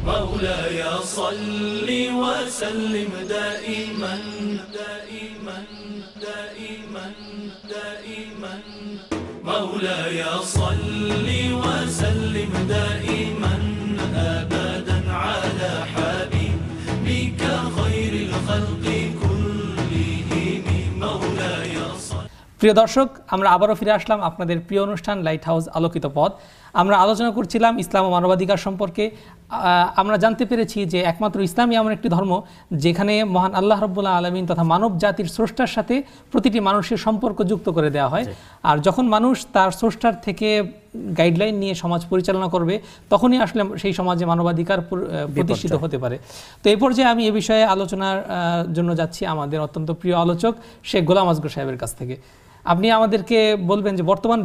مولاي صل وسلم دائما دائما دائما دائما مولاي صل وسلم دائما أبدا على حبيبك خير الخلق كلهم مولاي صل. প্রিয় দর্শক, আমরা আবারও ফিরে আসলাম আপনাদের প্রিয় অনুষ্ঠান লাইট হাউস আলোকিত পথ। আমরা আলোচনা করছিলাম ইসলাম ও মানবাধিকার সম্পর্কে। আমরা জানতে পেরেছি যে একমাত্র ইসলামই এমন একটি ধর্ম যেখানে মহান আল্লাহ রাব্বুল আলামিন তথা মানব জাতির স্রষ্টার সাথে প্রতিটি মানুষের সম্পর্ক যুক্ত করে দেওয়া হয়। আর যখন মানুষ তার স্রষ্টার থেকে গাইডলাইন নিয়ে সমাজ পরিচালনা করবে, তখনই আসলে সেই সমাজে মানবাধিকার প্রতিষ্ঠিত হতে পারে। তো এই পর্যায়ে আমি এ বিষয়ে আলোচনার জন্য যাচ্ছি আমাদের অত্যন্ত প্রিয় আলোচক শেখ গোলাম আসগর সাহেবের কাছ থেকে। আপনি আমাদেরকে বলবেন যে বর্তমান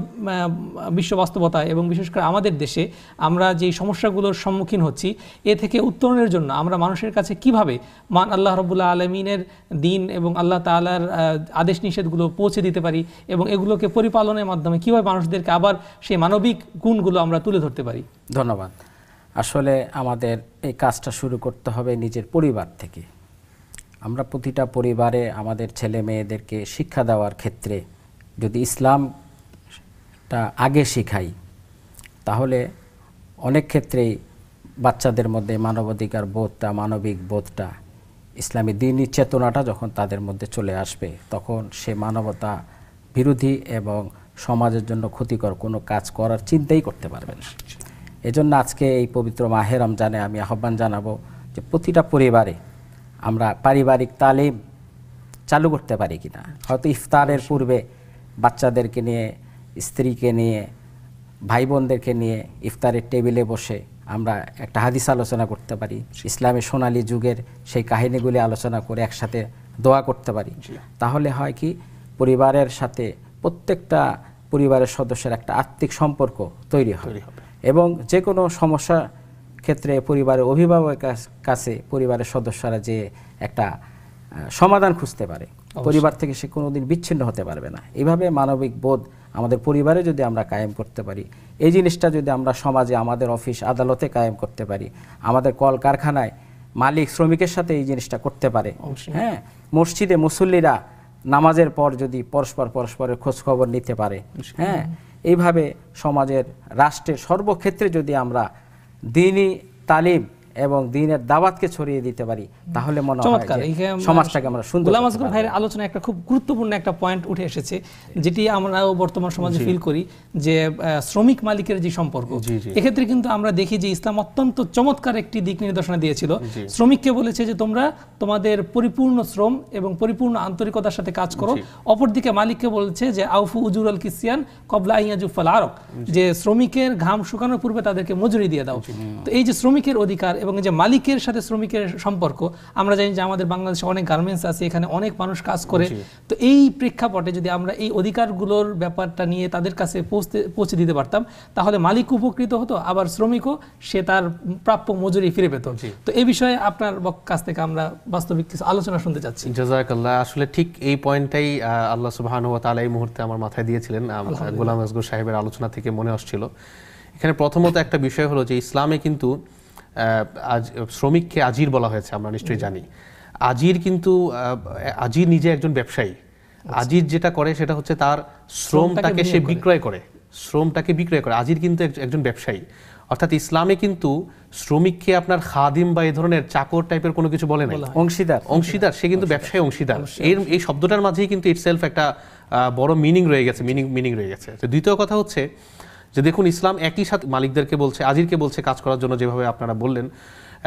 বিশ্ব বাস্তবতা এবং বিশেষ করে আমাদের দেশে আমরা যে সমস্যাগুলোর সম্মুখীন হচ্ছি, এ থেকে উত্তরণের জন্য আমরা মানুষের কাছে কিভাবে মান আল্লাহ রাব্বুল আলামিনের দিন এবং আল্লাহ তাআলার আদেশ নিষেধগুলো পৌঁছে দিতে পারি এবং এগুলোকে পরিপালনের মাধ্যমে কিভাবে মানুষদেরকে আবার সেই মানবিক গুণগুলো আমরা তুলে ধরতে পারি। ধন্যবাদ। আসলে আমাদের এই কাজটা শুরু করতে হবে নিজের পরিবার থেকে। আমরা প্রতিটা পরিবারে আমাদের ছেলে মেয়েদেরকে শিক্ষা দেওয়ার ক্ষেত্রে যদি ইসলামটা আগে শিখাই, তাহলে অনেক ক্ষেত্রেই বাচ্চাদের মধ্যে মানবাধিকার বোধটা, মানবিক বোধটা, ইসলামী দ্বীনি চেতনাটা যখন তাদের মধ্যে চলে আসবে, তখন সে মানবতা বিরোধী এবং সমাজের জন্য ক্ষতিকর কোনো কাজ করার চিন্তাই করতে পারবে না। এজন্য আজকে এই পবিত্র মাহে রমজানে আমি আহ্বান জানাবো যে প্রতিটা পরিবারে আমরা পারিবারিক তালিম চালু করতে পারি কিনা। হয়তো ইফতারের পূর্বে বাচ্চাদেরকে নিয়ে, স্ত্রীকে নিয়ে, ভাই বোনদেরকে নিয়ে ইফতারের টেবিলে বসে আমরা একটা হাদিস আলোচনা করতে পারি, ইসলামের সোনালী যুগের সেই কাহিনীগুলি আলোচনা করে একসাথে দোয়া করতে পারি। তাহলে হয় কি, পরিবারের সাথে প্রত্যেকটা পরিবারের সদস্যের একটা আত্মিক সম্পর্ক তৈরি হবে এবং যে কোনো সমস্যা ক্ষেত্রে পরিবারের অভিভাবকের কাছে পরিবারের সদস্যরা যে একটা সমাধান খুঁজতে পারে, পরিবার থেকে সে কোনোদিন বিচ্ছিন্ন হতে পারবে না। এইভাবে মানবিক বোধ আমাদের পরিবারে যদি আমরা কায়েম করতে পারি, এই জিনিসটা যদি আমরা সমাজে, আমাদের অফিস আদালতে কায়েম করতে পারি, আমাদের কল কারখানায় মালিক শ্রমিকের সাথে এই জিনিসটা করতে পারে, হ্যাঁ, মসজিদে মুসল্লিরা নামাজের পর যদি পরস্পরের খোঁজ খবর নিতে পারে, হ্যাঁ, এইভাবে সমাজের, রাষ্ট্রের সর্বক্ষেত্রে যদি আমরা দ্বীনি তালিম এবং দ্বীনের দাওয়াতকে ছড়িয়ে দিতে পারি, তাহলে মনে হয় যে সমাজটাকে আমরা সুন্দর। গোলাম আসগর ভাইয়ের আলোচনায় একটা খুব গুরুত্বপূর্ণ একটা পয়েন্ট উঠে এসেছে, যেটি আমরাও বর্তমান সমাজে ফিল করি, যে শ্রমিক মালিকের যে সম্পর্ক। এক্ষেত্রে কিন্তু আমরা দেখি যে ইসলাম অত্যন্ত চমৎকার একটি দিক নির্দেশনা দিয়েছিল। শ্রমিককে বলেছে যে তোমরা তোমাদের পরিপূর্ণ শ্রম এবং পরিপূর্ণ আন্তরিকতার সাথে কাজ করো। অপরদিকে মালিককে বলছে যে আউফু উজুরাল কিসিয়ান কবলা ইয়াজুফাল আরক, যে শ্রমিকের ঘাম শুকানোর পূর্বে তাদেরকে মজুরি দিয়ে দাও। তো এই যে শ্রমিকের অধিকার এবং যে মালিকের সাথে শ্রমিকের সম্পর্ক, আমরা জানি যে আমাদের বাংলাদেশে অনেক গার্মেন্টস আছে, এখানে অনেক মানুষ কাজ করে। তো এই প্রেক্ষাপটে যদি আমরা এই অধিকারগুলোর ব্যাপারটা নিয়ে তাদের কাছে পৌঁছে দিতে পারতাম, তাহলে মালিক উপকৃত হতো, আবার শ্রমিকও সে তার প্রাপ্য মজুরি ফিরে পেত। তো এই বিষয়ে আপনার কাছ থেকে আমরা বাস্তবিক কিছু আলোচনা শুনতে চাচ্ছি। জাযাকাল্লাহ। আসলে ঠিক এই পয়েন্টটাই আল্লাহ সুবহানাহু ওয়া তাআলা এই মুহূর্তে আমার মাথায় দিয়েছিলেন, গোলাম আসগর সাহেবের আলোচনা থেকে মনে আসছিল। এখানে প্রথমত একটা বিষয় হলো যে ইসলামে কিন্তু শ্রমিককে আজির বলা হয়েছে, আমরা নিশ্চয়ই জানি। আজির কিন্তু আজির নিজে একজন ব্যবসায়ী। আজির যেটা করে সেটা হচ্ছে তার শ্রমটাকে সে বিক্রয় করে, শ্রমটাকে বিক্রয় করে। আজির কিন্তু একজন ব্যবসায়ী। অর্থাৎ ইসলামে কিন্তু শ্রমিককে আপনার খাদিম বা এই ধরনের চাকর টাইপের কোনো কিছু বলে নাই, অংশীদার। সে কিন্তু ব্যবসায়ী অংশীদার। এই শব্দটার মাঝেই কিন্তু ইটসেলফ একটা বড় মিনিং রয়ে গেছে, মিনিং রয়ে গেছে। দ্বিতীয় কথা হচ্ছে যে দেখুন, ইসলাম একই সাথে মালিকদেরকে বলছে, আজিরকে বলছে কাজ করার জন্য, যেভাবে আপনারা বললেন,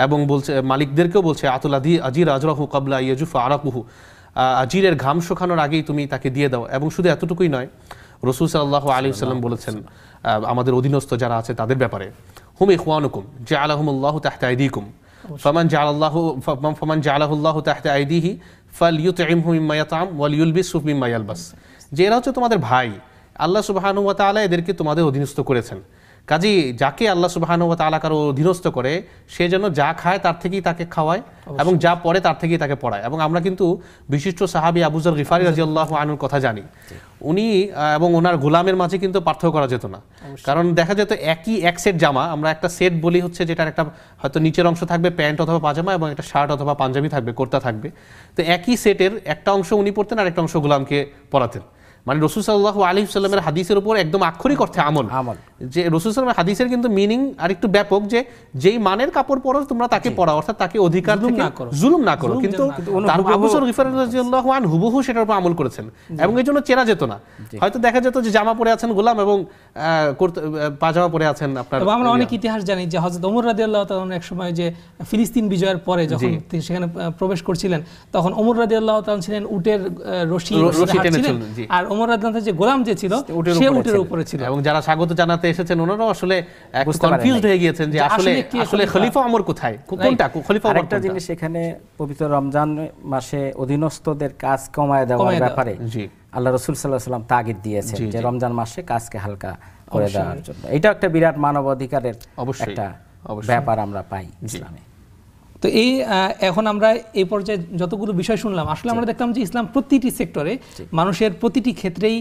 এবং বলছে মালিকদেরকেও বলছে আতুল আজির আজরাহু কাবলা ইয়াজুফা আরাকুহু, আজিরের ঘাম শুকানোর আগেই তুমি তাকে দিয়ে দাও। এবং শুধু এতটুকুই নয়, রাসূল সাল্লাল্লাহু আলাইহি ওয়াসাল্লাম বলেছেন আমাদের অধীনস্থ যারা আছে তাদের ব্যাপারে, হুম ইখওয়ানুকুম জাআলাহুমুল্লাহু তাহতা আইদিকুম ফামান জাআলাহুল্লাহু তাহতা আইদিহি ফালইউতইমহু মিম্মা ইয়াতআম ওয়ালিউলবিসহু মিম্মা ইয়ালবাস, যে এরা হচ্ছে তোমাদের ভাই, আল্লাহ সুবহানাহু ওয়া তাআলা এদেরকে তোমাদের অধীনস্থ করেছেন, কাজী যাকে আল্লাহ সুবহানাহু ওয়া তাআলা কারো অধীনস্থ করে সে যেন যা খায় তার থেকেই তাকে খাওয়ায় এবং যা পড়ে তার থেকেই তাকে পড়ায়। এবং আমরা কিন্তু বিশিষ্ট সাহাবী আবু যর গিফারি রাদিয়াল্লাহু আনহুর কথা জানি, উনি এবং ওনার গোলামের মাঝে কিন্তু পার্থক্য করা যেত না। কারণ দেখা যেত একই এক সেট জামা, আমরা একটা সেট বলি হচ্ছে যেটার একটা হয়তো নিচের অংশ থাকবে প্যান্ট অথবা পাজামা এবং একটা শার্ট অথবা পাঞ্জাবি থাকবে, কুর্তা থাকবে। তো একই সেটের একটা অংশ উনি পড়তেন আর একটা অংশ গোলামকে পরাতেন। মানে রাসূল সাল্লাল্লাহু আলাইহি ওয়াসাল্লামের হাদিসের উপর একদম আক্ষরিক অর্থে আমল। যে রাসূল সাল্লাল্লাহু হাদিসের কিন্তু মিনিং আর একটু ব্যাপক, যে যেই মানের কাপড় পরো তোমরা তাকে পরাও, অর্থাৎ তাকে অধিকার থেকে জুলুম না করো। কিন্তু তার আবু যর গিফারি রাদিয়াল্লাহু আনহু হুবহু সেটার উপর আমল করেছেন এবং এই জন্য চেনা যেত না। হয়তো দেখা যেত যে জামা পরে আছেন গোলাম এবং পাজামা পরে আছেন আপনার। এবং আমরা অনেক ইতিহাস জানি যে হযরত ওমর রাদিয়াল্লাহু তাআলা এক সময় যে ফিলিস্তিন বিজয়ের পরে যখন সেখানে প্রবেশ করছিলেন, তখন ওমর রাদিয়াল্লাহু তাআলা ছিলেন উটের রশি টেনেছিলেন, আর ওমর রাদিয়াল্লাহু যে গোলাম যে ছিল সে উটের উপরে ছিল। এবং যারা স্বাগত জানাতে এসেছেন ওনারাও আসলে কনফিউজড হয়ে গিয়েছেন যে আসলে খলিফা ওমর কোথায়, কোনটা খলিফা ওমর। একটা জিনিস এখানে পবিত্র রমজান মাসে অধীনস্থদের কাজ কমায় দেওয়ার ব্যাপারে আল্লাহ রাসূল সাল্লাল্লাহু আলাইহি ওয়াসাল্লাম তাগিদ দিয়েছেন যে রমজান মাসে কাজকে হালকা করে দেওয়ার জন্য। এটা একটা বিরাট মানবাধিকারের একটা ব্যাপার আমরা পাই ইসলামে। তো এই এখন আমরা এই পর্যায়ে যতগুলো বিষয় শুনলাম, আসলে আমরা দেখলাম যে ইসলাম প্রতিটি সেক্টরে মানুষের প্রতিটি ক্ষেত্রেই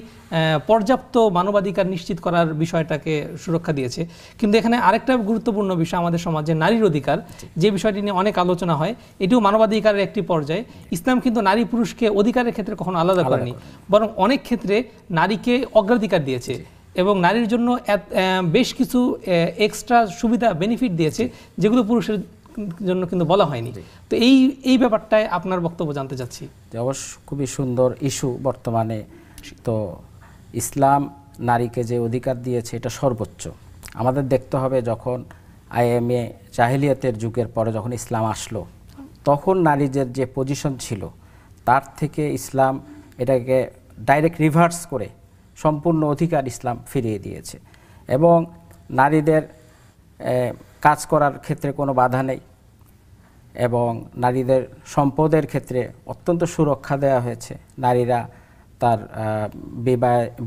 পর্যাপ্ত মানবাধিকার নিশ্চিত করার বিষয়টাকে সুরক্ষা দিয়েছে। কিন্তু এখানে আরেকটা গুরুত্বপূর্ণ বিষয় আমাদের সমাজে নারীর অধিকার, যে বিষয়টি নিয়ে অনেক আলোচনা হয়, এটিও মানবাধিকারের একটি পর্যায়ে। ইসলাম কিন্তু নারী পুরুষকে অধিকারের ক্ষেত্রে কখনো আলাদা করেনি, বরং অনেক ক্ষেত্রে নারীকে অগ্রাধিকার দিয়েছে এবং নারীর জন্য বেশ কিছু এক্সট্রা সুবিধা বেনিফিট দিয়েছে যেগুলো পুরুষের জন্য কিন্তু বলা হয়নি। তো এই ব্যাপারটায় আপনার বক্তব্য জানতে চাচ্ছি। অবশ্য খুবই সুন্দর ইস্যু বর্তমানে। তো ইসলাম নারীকে যে অধিকার দিয়েছে এটা সর্বোচ্চ। আমাদের দেখতে হবে যখন আইএমএ জাহিলিয়াতের যুগের পরে যখন ইসলাম আসলো, তখন নারীদের যে পজিশন ছিল তার থেকে ইসলাম এটাকে ডাইরেক্ট রিভার্স করে সম্পূর্ণ অধিকার ইসলাম ফিরিয়ে দিয়েছে এবং নারীদের কাজ করার ক্ষেত্রে কোনো বাধা নেই এবং নারীদের সম্পদের ক্ষেত্রে অত্যন্ত সুরক্ষা দেওয়া হয়েছে। নারীরা তার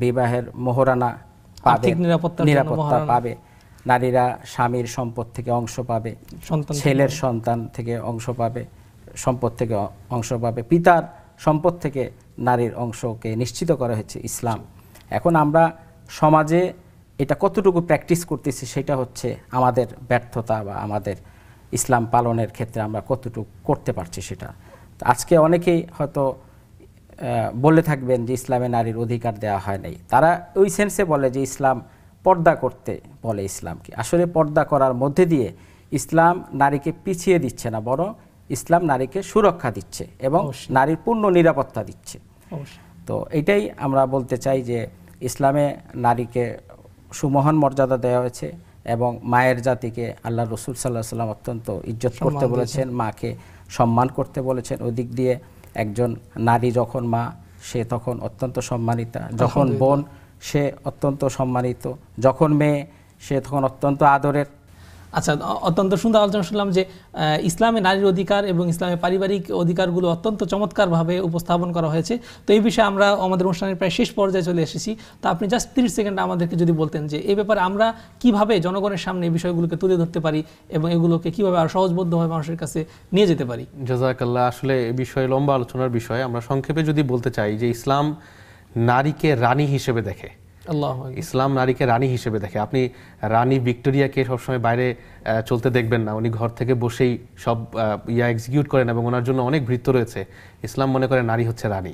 বিবাহের মোহরানা পাবে, নিরাপত্তা পাবে, নারীরা স্বামীর সম্পদ থেকে অংশ পাবে, ছেলের সন্তান থেকে অংশ পাবে, সম্পদ থেকে অংশ পাবে, পিতার সম্পদ থেকে নারীর অংশকে নিশ্চিত করা হয়েছে ইসলাম। এখন আমরা সমাজে এটা কতটুকু প্র্যাকটিস করতেছি সেটা হচ্ছে আমাদের ব্যর্থতা বা আমাদের ইসলাম পালনের ক্ষেত্রে আমরা কতটুকু করতে পারছি সেটা। আজকে অনেকেই হয়তো বলে থাকবেন যে ইসলামে নারীর অধিকার দেওয়া হয় নাই, তারা ওই সেন্সে বলে যে ইসলাম পর্দা করতে বলে ইসলামকে। আসলে পর্দা করার মধ্যে দিয়ে ইসলাম নারীকে পিছিয়ে দিচ্ছে না, বরং ইসলাম নারীকে সুরক্ষা দিচ্ছে এবং নারীর পূর্ণ নিরাপত্তা দিচ্ছে। তো এটাই আমরা বলতে চাই যে ইসলামে নারীকে সুমহান মর্যাদা দেওয়া হয়েছে এবং মায়ের জাতিকে আল্লাহ রসুল সাল্লাহ সাল্লাম অত্যন্ত ইজ্জত করতে বলেছেন, মাকে সম্মান করতে বলেছেন। ওই দিক দিয়ে একজন নারী যখন মা সে তখন অত্যন্ত সম্মানিতা, যখন বোন সে অত্যন্ত সম্মানিত, যখন মেয়ে সে তখন অত্যন্ত আদরের। আচ্ছা, অত্যন্ত সুন্দর আলোচনা শুনলাম যে ইসলামে নারীর অধিকার এবং ইসলামের পারিবারিক অধিকারগুলো অত্যন্ত চমৎকারভাবে উপস্থাপন করা হয়েছে। তো এই বিষয়ে আমরা আমাদের অনুষ্ঠানের প্রায় শেষ পর্যায়ে চলে এসেছি। তো আপনি জাস্ট 30 সেকেন্ড আমাদেরকে যদি বলতেন যে এই ব্যাপারে আমরা কিভাবে জনগণের সামনে এই বিষয়গুলোকে তুলে ধরতে পারি এবং এগুলোকে কিভাবে আরো সহজবোধ্যভাবে মানুষের কাছে নিয়ে যেতে পারি। জাযাকাল্লাহ। আসলে এই বিষয়ে লম্বা আলোচনার বিষয়। আমরা সংক্ষেপে যদি বলতে চাই যে ইসলাম নারীকে রানী হিসেবে দেখে। ইসলাম নারীকে রানী হিসেবে দেখে। আপনি রানী ভিক্টোরিয়াকে সবসময় বাইরে চলতে দেখবেন না, উনি ঘর থেকে বসেই সব এক্সিকিউট করেন এবং ওনার জন্য অনেক ভৃত্য রয়েছে। ইসলাম মনে করে নারী হচ্ছে রানী।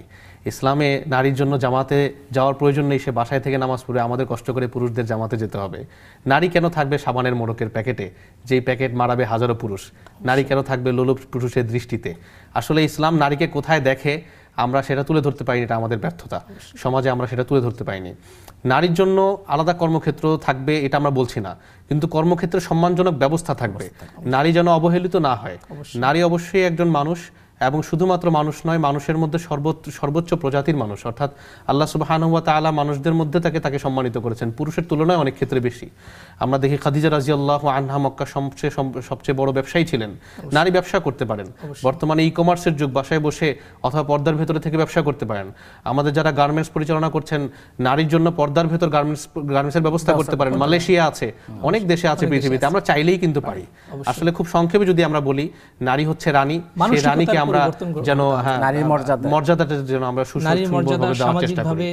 ইসলামে নারীর জন্য জামাতে যাওয়ার প্রয়োজন নেই, সে বাসায় থেকে নামাজ পড়ে, আমাদের কষ্ট করে পুরুষদের জামাতে যেতে হবে। নারী কেন থাকবে সাবানের মোড়কের প্যাকেটে, যেই প্যাকেট মারাবে হাজারো পুরুষ? নারী কেন থাকবে লোলুপ পুরুষের দৃষ্টিতে? আসলে ইসলাম নারীকে কোথায় দেখে আমরা সেটা তুলে ধরতে পারিনি, এটা আমাদের ব্যর্থতা। সমাজে আমরা সেটা তুলে ধরতে পারিনি। নারীর জন্য আলাদা কর্মক্ষেত্র থাকবে এটা আমরা বলছি না, কিন্তু কর্মক্ষেত্রে সম্মানজনক ব্যবস্থা থাকবে, নারী যেন অবহেলিত না হয়। নারী অবশ্যই একজন মানুষ এবং শুধুমাত্র মানুষ নয়, মানুষের মধ্যে সর্বোচ্চ প্রজাতির মানুষ, অর্থাৎ আল্লাহ সুবহানাহু ওয়া তাআলা মানুষদের মধ্যে তাকে সম্মানিত করেছেন, পুরুষের তুলনায় অনেক ক্ষেত্রে বেশি। আমরা দেখি খাদিজা রাদিয়াল্লাহু আনহা মক্কার সবচেয়ে বড় ব্যবসায়ী ছিলেন, নারী ব্যবসা করতে পারেন। বর্তমানে ই কমার্সের যুগ, বাসায় বসে অথবা পর্দার ভেতরে থেকে ব্যবসা করতে পারেন। আমাদের যারা গার্মেন্টস পরিচালনা করছেন, নারীর জন্য পর্দার ভেতর গার্মেন্টসের ব্যবস্থা করতে পারেন। মালয়েশিয়া আছে, অনেক দেশে আছে পৃথিবীতে, আমরা চাইলেই কিন্তু পারি। আসলে খুব সংক্ষেপে যদি আমরা বলি, নারী হচ্ছে রানী, সেই রানীকে আমরা যেন নারীর মর্যাদাটা যেন আমরা সুষ্ঠুভাবে দেওয়ার চেষ্টা করি।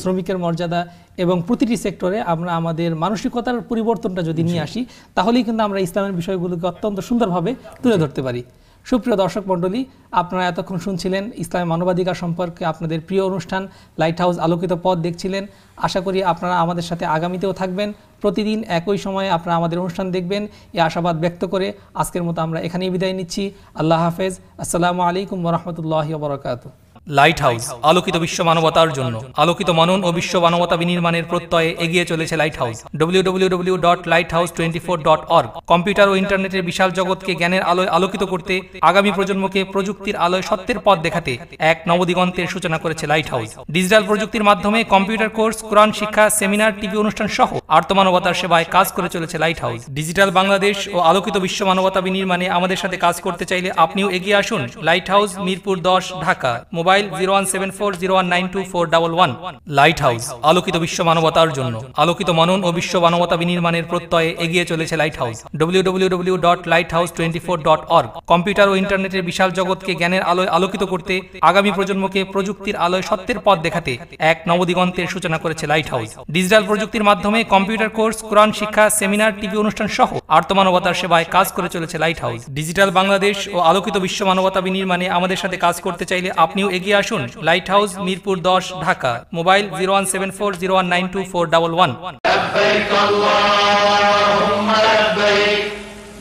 শ্রমিকের মর্যাদা এবং প্রতিটি সেক্টরে আমরা আমাদের মানসিকতার পরিবর্তনটা যদি নিয়ে আসি, তাহলেই কিন্তু আমরা ইসলামের বিষয়গুলোকে অত্যন্ত সুন্দরভাবে তুলে ধরতে পারি। সুপ্রিয় দর্শক মণ্ডলী, আপনারা এতক্ষণ শুনছিলেন ইসলামের মানবাধিকার সম্পর্কে আপনাদের প্রিয় অনুষ্ঠান লাইট হাউস আলোকিত পথ দেখছিলেন। আশা করি আপনারা আমাদের সাথে আগামীতেও থাকবেন, প্রতিদিন একই সময়ে আপনারা আমাদের অনুষ্ঠান দেখবেন, এই আশাবাদ ব্যক্ত করে আজকের মতো আমরা এখানেই বিদায় নিচ্ছি। আল্লাহ হাফেজ। আসসালামু আলাইকুম ওয়া রাহমাতুল্লাহি ওয়া বারাকাতুহু। লাইট হাউস আলোকিত বিশ্ব মানবতার জন্য, আলোকিত মনন ও বিশ্ব মানবতা বিনির্মাণের প্রত্যয়ে এগিয়ে চলেছে লাইট হাউস। www.lighthouse24.org। কম্পিউটার ও ইন্টারনেটের বিশাল জগৎকে জ্ঞানের আলোয় আলোকিত করতে, আগামী প্রজন্মকে প্রযুক্তির আলোয় সত্যের পথ দেখাতে এক নবদিগন্তের সূচনা করেছে লাইট হাউস। ডিজিটাল প্রযুক্তির মাধ্যমে কম্পিউটার কোর্স, কোরআন শিক্ষা, সেমিনার, টিভি অনুষ্ঠান সহ আর্তমানবতার সেবায় কাজ করে চলেছে লাইট হাউস। ডিজিটাল বাংলাদেশ ও আলোকিত বিশ্ব মানবতা বিনির্মাণে আমাদের সাথে কাজ করতে চাইলে আপনিও এগিয়ে আসুন। Light house, Mirpur 10, Dhaka. Mobile 01740192411। Light house আলোকিত বিশ্ব মানবতার জন্য, আলোকিত মনন ও বিশ্ব মানবতা বিনির্মাণের প্রত্যয়ে এগিয়ে চলেছে লাইট হাউস। www.lighthouse24.org। কম্পিউটার ও ইন্টারনেটের বিশাল জগৎকে জ্ঞানের আলোয় আলোকিত করতে, আগামী প্রজন্মকে প্রযুক্তির আলোয় সত্যের পথ দেখাতে এক নবদিগন্তের সূচনা করেছে লাইট হাউস। ডিজিটাল প্রযুক্তির মাধ্যমে কম্পিউটার কোর্স, কোরআন শিক্ষা, সেমিনার, টিভি অনুষ্ঠান সহ আর্তমানবতার সেবায় কাজ করে চলেছে লাইট হাউস। ডিজিটাল বাংলাদেশ ও আলোকিত বিশ্ব মানবতা বিনির্মাণে আমাদের সাথে কাজ করতে চাইলে আপনিও এগিয়ে আসুন। Light house, Mirpur 10, Dhaka. Mobile 01740192411। لبيك اللهم لبيك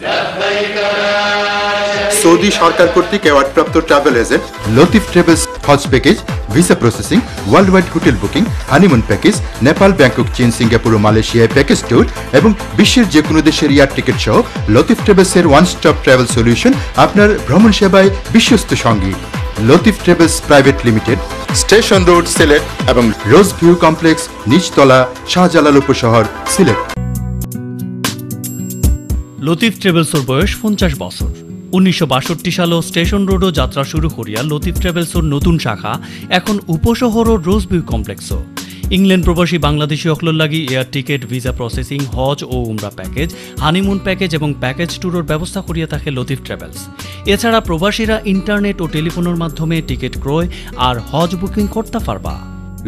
لبيك لا Saudi সরকার কর্তৃক অ্যাওয়ার্ডপ্রাপ্ত ট্রাভেল এজেন্ট লতিফ ট্রাভেলস হজ package, visa processing, world wide hotel booking, honeymoon package, Nepal, Bangkok, চীন, সিঙ্গাপুর ও মালয়েশিয়ায় প্যাকেজ ট্যুর এবং বিশ্বের যে কোনো দেশের এয়ার টিকিট সহ লতিফ ট্রাভেলসের ওয়ান স্টপ ট্রাভেল সলিউশন আপনার ভ্রমণ সেবায় বিশ্বস্ত সঙ্গী। Latif travels private limited, station road, Sylhet এবং রোজ ভিউ কমপ্লেক্স, নিচতলা, শাহজালাল উপশহর, সিলেট। লতিফ ট্রাভেলসের বয়স 50 বছর। 1962 সালে স্টেশন রোডও যাত্রা শুরু করিয়া লতিফ ট্রাভেলসের নতুন শাখা এখন উপশহর ও রোজ ভিউ কমপ্লেক্সও। ইংল্যান্ড প্রবাসী বাংলাদেশি অকলর লাগি এয়ার টিকেট, ভিসা প্রসেসিং, হজ ও উমরা প্যাকেজ, হানিমুন প্যাকেজ এবং প্যাকেজ ট্যুরের ব্যবস্থা করিয়া থাকে লতিফ ট্রাভেলস। এছাড়া প্রবাসীরা ইন্টারনেট ও টেলিফোনের মাধ্যমে টিকিট ক্রয় আর হজ বুকিং করতে পারবা।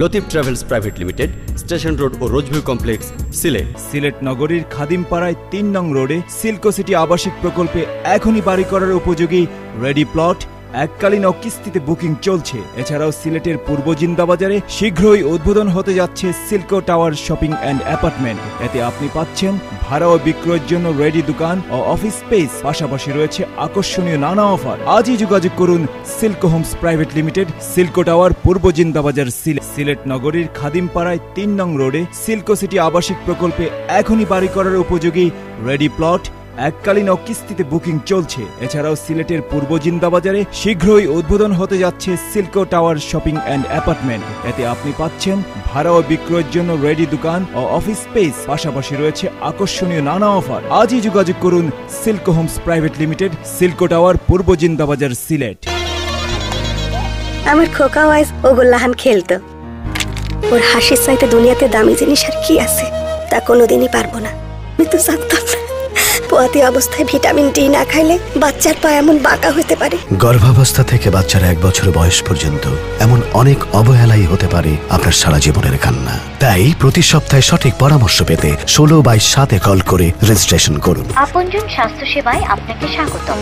Latif travels private limited, station road ও রোজভিউ কমপ্লেক্স, সিলেট। সিলেট নগরীর খাদিমপাড়ায় 3 নং রোডে সিল্কো সিটি আবাসিক প্রকল্পে এখনই বাড়ি করার উপযোগী রেডি প্লট, এককালীন ও কিস্তিতে বুকিং চলছে। এছাড়াও সিলেটের পূর্ব জিন্দাবাজারে শীঘ্রই উদ্বোধন হতে যাচ্ছে Silco tower shopping and apartment. এতে আপনি পাচ্ছেন ভাড়া ও বিক্রয়ের জন্য রেডি দোকান ও অফিস স্পেস, পাশাপাশি রয়েছে আকর্ষণীয় নানা অফার। আজই যোগাযোগ করুন Silko Homes Private Limited, Silko Tower, পূর্ব জিন্দাবাজার, সিলেট নগরীর খাদিমপাড়ায় 3 নং রোডে সিল্কো সিটি আবাসিক প্রকল্পে এখনই বাড়ি করার উপযোগী রেডি প্লট, এককালীন ও কিস্তিতে বুকিং চলছে। এছাড়াও সিলেটের পূর্ব জিন্দাবাজারে শীঘ্রই উদ্বোধন হতে যাচ্ছে Silco tower shopping and apartment. এতে আপনি পাচ্ছেন ভাড়া ও বিক্রয়ের জন্য রেডি দোকান ও অফিস স্পেস, পাশাপাশি রয়েছে আকর্ষণীয় নানা অফার। আজই যোগাযোগ করুন Silko Homes Private Limited, Silko Tower, পূর্ব জিন্দাবাজার, সিলেট। আমার খোকা ওয়াইস ওগুল্লাহান খেলতো। ওর হাসির চাইতে দুনিয়াতে দামি জিনিস আর কি আছে তা কোনোদিনই পারবো না। আমি তো জানতাম না পোয়াতি অবস্থায় ভিটামিন ডি না খাইলে বাচ্চার পা এমন বাঁকা হতে পারে। গর্ভাবস্থা থেকে বাচ্চার 1 বছর বয়স পর্যন্ত এমন অনেক অবহেলাই হতে পারে আপনার সারা জীবনের কান্না। তাই প্রতি সপ্তাহে সঠিক পরামর্শ পেতে 16/7 কল করে রেজিস্ট্রেশন করুন। আপনজন স্বাস্থ্য সেবায় আপনাকে স্বাগতম।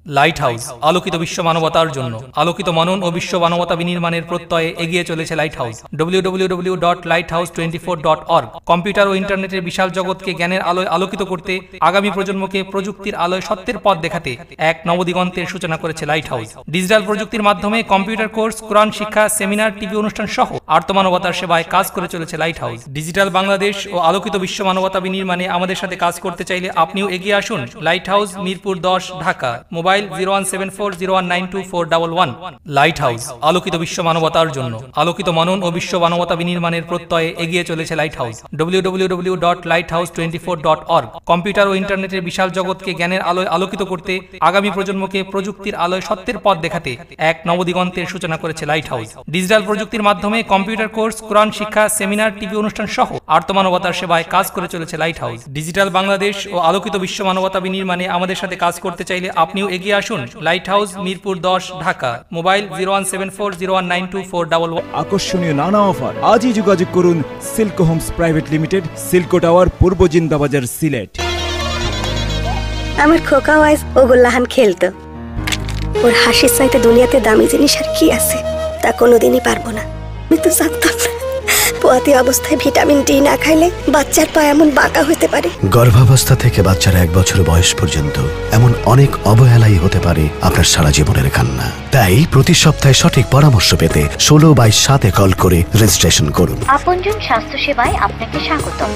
লাইট হাউস আলোকিত বিশ্ব মানবতার জন্য, আলোকিত মনন ও বিশ্ব মানবতা বিনির্মাণের প্রত্যয়ে এগিয়ে চলেছে লাইট হাউস। www.lighthouse24.org। কম্পিউটার ও ইন্টারনেটের বিশাল জগৎকে জ্ঞানের আলোয় আলোকিত করতে, আগামী প্রজন্মকে প্রযুক্তির আলোয় সত্যের পথ দেখাতে এক নবদিগন্তের সূচনা করেছে লাইট হাউস। ডিজিটাল প্রযুক্তির মাধ্যমে কম্পিউটার কোর্স, কোরআন শিক্ষা, সেমিনার, টিভি অনুষ্ঠান সহ আর্তমানবতার সেবায় কাজ করে চলেছে লাইট হাউস। ডিজিটাল বাংলাদেশ ও আলোকিত বিশ্ব মানবতা বিনির্মাণে আমাদের সাথে কাজ করতে চাইলে আপনিও এগিয়ে আসুন। Light house, Mirpur 10, Dhaka. Mobile mobile 01740192411। Light house, আলোকিত বিশ্ব মানবতার জন্য। আলোকিত মনন ও বিশ্ব মানবতা বিনির্মাণের প্রত্যয়ে এগিয়ে চলেছে লাইট হাউস। www.lighthouse24.org। কম্পিউটার ও ইন্টারনেটের বিশাল জগৎকে জ্ঞানের আলোয় আলোকিত করতে, আগামী প্রজন্মকে প্রযুক্তির আলোয় সত্যের পথ দেখাতে এক নবদিগন্তের সূচনা করেছে লাইট হাউস। ডিজিটাল প্রযুক্তির মাধ্যমে কম্পিউটার কোর্স, কোরআন শিক্ষা, সেমিনার, টিভি অনুষ্ঠান সহ আর্তমানবতার সেবায় কাজ করে চলেছে লাইট হাউস। ডিজিটাল বাংলাদেশ ও আলোকিত বিশ্ব মানবতা বিনির্মাণে আমাদের সাথে কাজ করতে চাইলে আপনিও এগিয়ে আসুন। Light house, Mirpur 10, Dhaka. Mobile 01740192411। আকর্ষণীয় নানা অফার। আজই যোগাযোগ করুন Silko Homes Private Limited, Silko Tower, পূর্ব জিন্দাবাজার, সিলেট। আমার খোকাও আজ ওগুল্লাহান খেলতো। ওর হাসির চাইতে দুনিয়াতে দামি জিনিস আর কি আছে তা কোনোদিনই পারবো না। আমি তো জানতাম না পোয়াতি অবস্থায় ভিটামিন ডি না খাইলে বাচ্চার পা এমন বাঁকা হতে পারে। গর্ভাবস্থা থেকে বাচ্চার 1 বছর বয়স পর্যন্ত এমন অনেক অবহেলাই হতে পারে আপনার সারা জীবনের কান্না। তাই প্রতি সপ্তাহে সঠিক পরামর্শ পেতে 16/7 কল করে রেজিস্ট্রেশন করুন। আপনজন স্বাস্থ্য সেবায় আপনাকে স্বাগতম।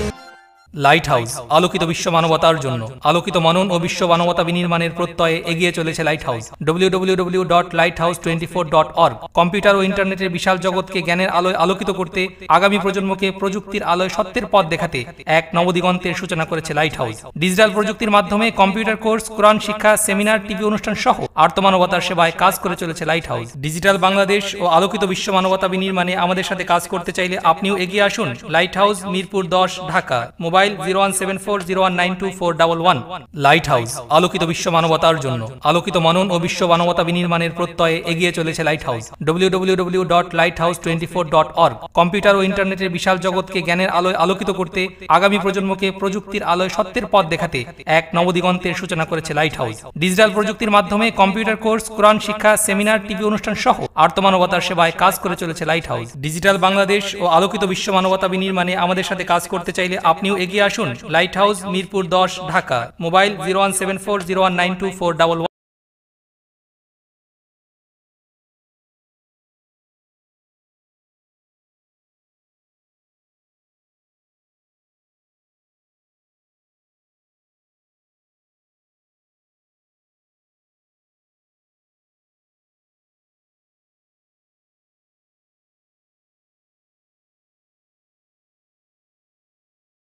লাইট হাউস, আলোকিত বিশ্ব মানবতার জন্য। আলোকিত মনন ও বিশ্ব মানবতা বিনির্মাণের প্রত্যয়ে এগিয়ে চলেছে লাইট হাউস। www.lighthouse24.org। কম্পিউটার ও ইন্টারনেটের বিশাল জগৎকে জ্ঞানের আলোয় আলোকিত করতে, আগামী প্রজন্মকে প্রযুক্তির আলোয় সত্যের পথ দেখাতে এক নবদিগন্তের সূচনা করেছে লাইট হাউস। ডিজিটাল প্রযুক্তির মাধ্যমে কম্পিউটার কোর্স, কোরআন শিক্ষা, সেমিনার, টিভি অনুষ্ঠান সহ আর্তমানবতার সেবায় কাজ করে চলেছে লাইট হাউস। ডিজিটাল বাংলাদেশ ও আলোকিত বিশ্ব মানবতা বিনির্মাণে আমাদের সাথে কাজ করতে চাইলে আপনিও এগিয়ে আসুন। Light house, Mirpur 10, Dhaka. Mobile 01740192411। Light house, আলোকিত বিশ্ব মানবতার জন্য। আলোকিত মনন ও বিশ্ব মানবতা বিনির্মাণের প্রত্যয়ে এগিয়ে চলেছে লাইট হাউস। www.lighthouse24.org। কম্পিউটার ও ইন্টারনেটের বিশাল জগৎকে জ্ঞানের আলোয় আলোকিত করতে, আগামী প্রজন্মকে প্রযুক্তির আলোয় সত্যের পথ দেখাতে এক নবদিগন্তের সূচনা করেছে লাইট হাউস। ডিজিটাল প্রযুক্তির মাধ্যমে কম্পিউটার কোর্স, কোরআন শিক্ষা, সেমিনার, টিভি অনুষ্ঠান সহ আর্তমানবতার সেবায় কাজ করে চলেছে লাইট হাউস। ডিজিটাল বাংলাদেশ ও আলোকিত বিশ্ব মানবতা বিনির্মাণে আমাদের সাথে কাজ করতে চাইলে আপনিও এগিয়ে আসুন। Light house, Mirpur 10, Dhaka. Mobile 01740192411।